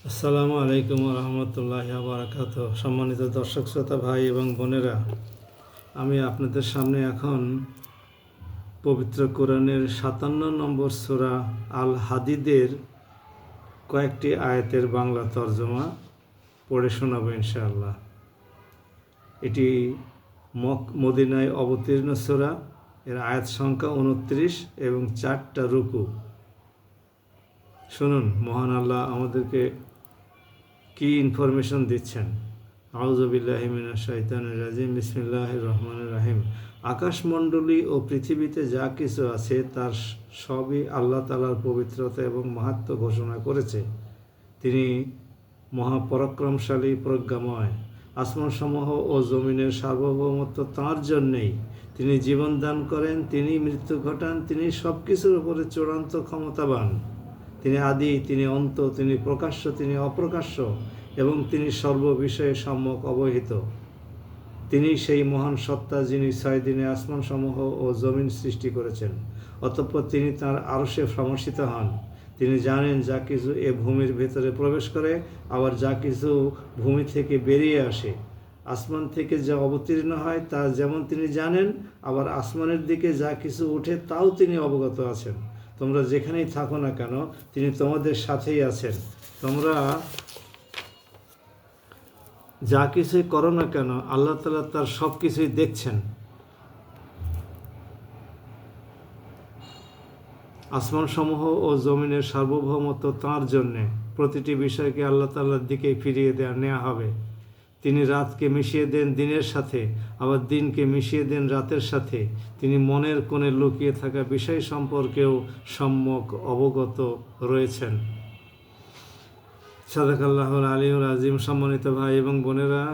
আসসালামু আলাইকুম রহমতুল্লাহ বারাকাত। সম্মানিত দর্শক শ্রোতা ভাই এবং বোনেরা, আমি আপনাদের সামনে এখন পবিত্র কোরআনের 57 নম্বর সূরা আল হাদিদের কয়েকটি আয়াতের বাংলা তর্জমা পড়ে শোনাবো ইনশাআল্লাহ। এটি মদিনায় অবতীর্ণ সূরা। এর আয়াত সংখ্যা 29 এবং 4টা রুকু। শুনুন মহান আল্লাহ আমাদেরকে কি ইনফরমেশন দিচ্ছেন। আউযু বিল্লাহি মিনাশ শাইতানির রাজিম। বিসমিল্লাহির রহমানির রহিম। আকাশমণ্ডলী ও পৃথিবীতে যা কিছু আছে তার সবই আল্লাহ তাআলার পবিত্রতা এবং মাহাত্ম্য ঘোষণা করেছে। তিনি মহাপরাক্রমশালী, প্রজ্ঞাময়। আসমানসমূহ ও জমিনের সার্বভৌমত্ব তাঁর জন্যেই। তিনি জীবন দান করেন, তিনি মৃত্যু ঘটান, তিনি সব কিছুর উপরে চূড়ান্ত ক্ষমতাবান। তিনি আদি, তিনি অন্ত, তিনি প্রকাশ্য, তিনি অপ্রকাশ্য এবং তিনি সর্ববিষয়ে সম্যক অবহিত। তিনি সেই মহান সত্তা যিনি 6 দিনে আসমানসমূহ ও জমিন সৃষ্টি করেছেন। অতঃপর তিনি তাঁর আরশে ভ্রমসিত হন। তিনি জানেন যা কিছু এ ভূমির ভেতরে প্রবেশ করে, আবার যা কিছু ভূমি থেকে বেরিয়ে আসে। আসমান থেকে যা অবতীর্ণ হয় তা যেমন তিনি জানেন, আবার আসমানের দিকে যা কিছু ওঠে তাও তিনি অবগত আছেন। তোমরা যেখানেই থাকো না কেন তিনি তোমাদের সাথেই আছেন। তোমরা যা কিছুই করো না কেন আল্লাহ তাআলা তার সব কিছুই দেখছেন। আসমানসমূহ ও জমিনের সার্বভৌমত্ব তাঁর জন্যে। প্রতিটি বিষয়কে আল্লাহ তাআলার দিকে ফিরিয়ে নেওয়া হবে। তিনি রাতকে মিশিয়ে দেন দিনের সাথে, আবার দিনকে মিশিয়ে দেন রাতের সাথে। তিনি মনের কোণে লুকিয়ে থাকা বিষয় সম্পর্কেও সম্যক অবগত রয়েছেন। সাদাকাল্লাহুল আলিয়ুল আজিম। সম্মানিত ভাই এবং বোনেরা,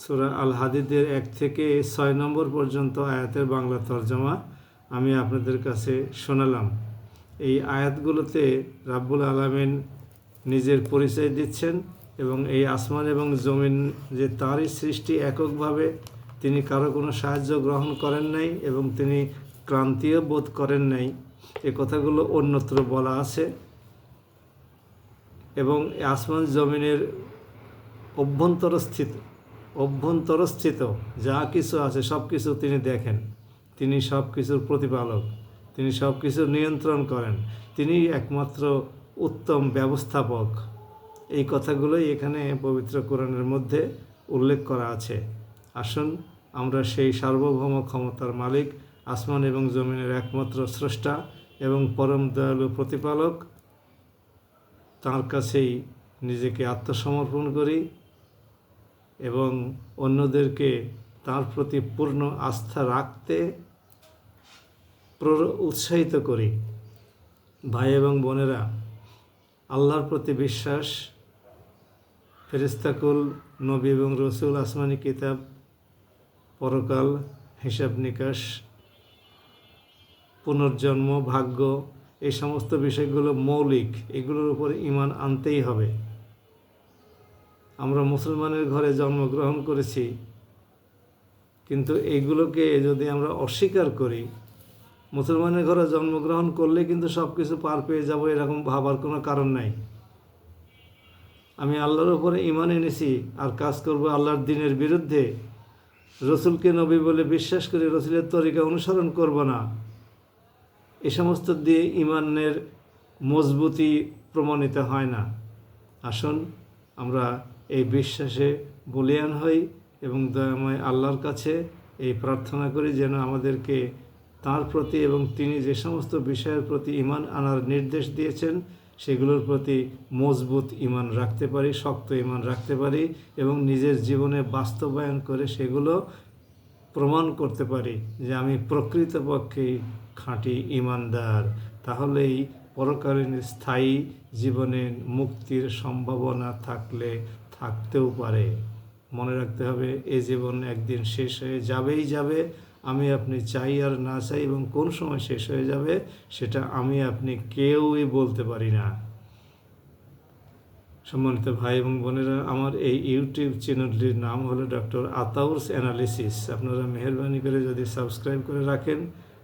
সূরা আল হাদিদের 1 থেকে 6 নম্বর পর্যন্ত আয়াতের বাংলা তর্জমা আমি আপনাদের কাছে শোনালাম। এই আয়াতগুলোতে রাব্বুল আলামিন নিজের পরিচয় দিচ্ছেন এবং এই আসমান এবং জমিন যে তাঁরই সৃষ্টি এককভাবে, তিনি কারো কোনো সাহায্য গ্রহণ করেন নাই এবং তিনি ক্লান্তিও বোধ করেন নাই, এ কথাগুলো অন্যত্র বলা আছে। এবং আসমান জমিনের অভ্যন্তরস্থিত যা কিছু আছে সব কিছু তিনি দেখেন। তিনি সব কিছুর প্রতিপালক, তিনি সব কিছু নিয়ন্ত্রণ করেন, তিনি একমাত্র উত্তম ব্যবস্থাপক। এই কথাগুলোই এখানে পবিত্র কোরআনের মধ্যে উল্লেখ করা আছে। আসুন আমরা সেই সার্বভৌম ক্ষমতার মালিক, আসমান এবং জমিনের একমাত্র স্রষ্টা এবং পরম দয়ালু প্রতিপালক, তাঁর কাছেই নিজেকে আত্মসমর্পণ করি এবং অন্যদেরকে তাঁর প্রতি পূর্ণ আস্থা রাখতে উৎসাহিত করি। ভাই এবং বোনেরা, আল্লাহর প্রতি বিশ্বাস, ফেরেশতাকুল, নবী এবং রসুল, আসমানি কিতাব, পরকাল, হিসাব নিকাশ, পুনর্জন্ম, ভাগ্য, এই সমস্ত বিষয়গুলো মৌলিক। এগুলোর উপর ঈমান আনতেই হবে। আমরা মুসলমানের ঘরে জন্মগ্রহণ করেছি, কিন্তু এইগুলোকে যদি আমরা অস্বীকার করি, মুসলমানের ঘরে জন্মগ্রহণ করলে কিন্তু সব কিছু পার পেয়ে যাব এরকম ভাবার কোনো কারণ নাই। আমি আল্লাহর উপরে ঈমান এনেছি আর কাজ করব আল্লাহর দ্বীনের বিরুদ্ধে, রসুলকে নবী বলে বিশ্বাস করে রসুলের তরিকা অনুসরণ করব না, এ সমস্ত দিয়ে ঈমানের মজবুতি প্রমাণিত হয় না। আসুন আমরা এই বিশ্বাসে বলীয়ান হই এবং দয়াময় আল্লাহর কাছে এই প্রার্থনা করি যেন আমাদেরকে তাঁর প্রতি এবং তিনি যে সমস্ত বিষয়ের প্রতি ঈমান আনার নির্দেশ দিয়েছেন সেগুলোর প্রতি মজবুত ঈমান রাখতে পারি, শক্ত ঈমান রাখতে পারি এবং নিজের জীবনে বাস্তবায়ন করে সেগুলো প্রমাণ করতে পারি যে আমি প্রকৃতপক্ষেই খাঁটি ঈমানদার। তাহলেই পরকালীন স্থায়ী জীবনে মুক্তির সম্ভাবনা থাকতেও পারে। মনে রাখতে হবে এ জীবন একদিন শেষ হয়ে যাবে। আমি আপনি চাই আর না চাই এবং কোন সময় শেষ হয়ে যাবে সেটা আমি আপনি কেউই বলতে পারি না। সম্মানিত ভাই এবং বোনেরা, আমার এই ইউটিউব চ্যানেলটির নাম হলো ডক্টর আতাউরস অ্যানালিসিস। আপনারা মেহরবানি করে যদি সাবস্ক্রাইব করে রাখেন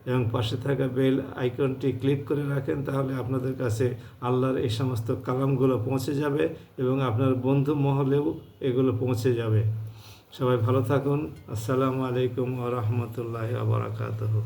এবং পাশে থাকা বেল আইকনটি ক্লিক করে রাখেন, তাহলে আপনাদের কাছে আল্লাহর এই সমস্ত কালামগুলো পৌঁছে যাবে এবং আপনার বন্ধু মহলেও এগুলো পৌঁছে যাবে। সবাই ভালো থাকুন। আসসালামু আলাইকুম ওয়া রাহমাতুল্লাহি ওয়া বারাকাতুহু।